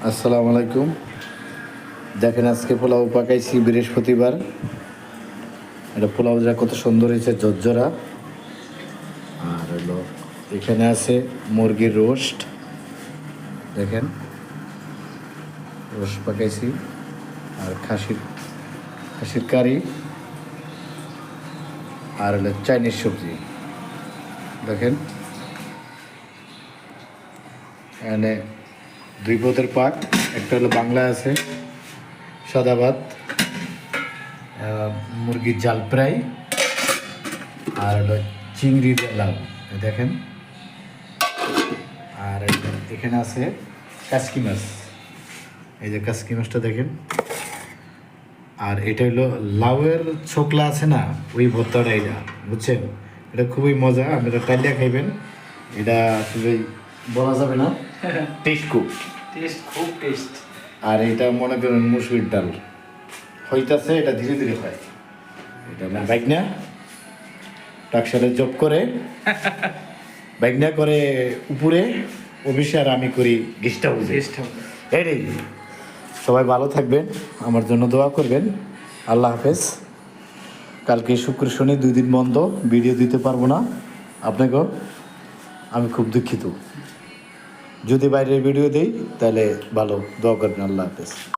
আসসালামু আলাইকুম। দেখেন আজকে পোলাও পাকাইছি বৃহস্পতিবার। এটা পোলাওটা কত সুন্দর হয়েছে, ঝরঝরা। আর হলো এখানে আছে মুরগির রোস্ট। দেখেন রোস্ট পাকাইছি। আর খাসির কারি। আর হলো চাইনিজ সবজি। দেখেন এখানে দুই পদের পাক। একটা হলো বাংলা আছে, সাদা ভাত, মুরগির জাল ফ্রাই, আর হলো চিংড়ি লাউ। দেখেন। আর এখানে আছে কাসকি মাছ। এই যে কাসকি মাছটা দেখেন। আর এটা হলো লাউয়ের ছোকলা আছে না, ওই ভর্তাটা। এটা বুঝছেন, এটা খুবই মজা। আপনারা টাইলিয়া খাইবেন। এটা আসলে বলা যাবে না, টেস্ট খুব টেস্ট। আর এটা মনে করেন মুসুরির ডাল হইতাছে, এটা ধীরে ধীরে হয়। এটা আমার বাইকনা টাকসালে জব করে, বাইকনা করে উপরে অফিসে, আর আমি করি গেস্ট হাউসে। এই সবাই ভালো থাকবেন, আমার জন্য দোয়া করবেন। আল্লাহ হাফেজ। কালকে শুক্র শনি 2 দিন বন্ধ, ভিডিও দিতে পারবো না আপনাকেও। আমি খুব দুঃখিত। যদি বাইরের ভিডিও দিই তাহলে ভালো, দোয়া করবেন। আল্লাহ হাফেজ।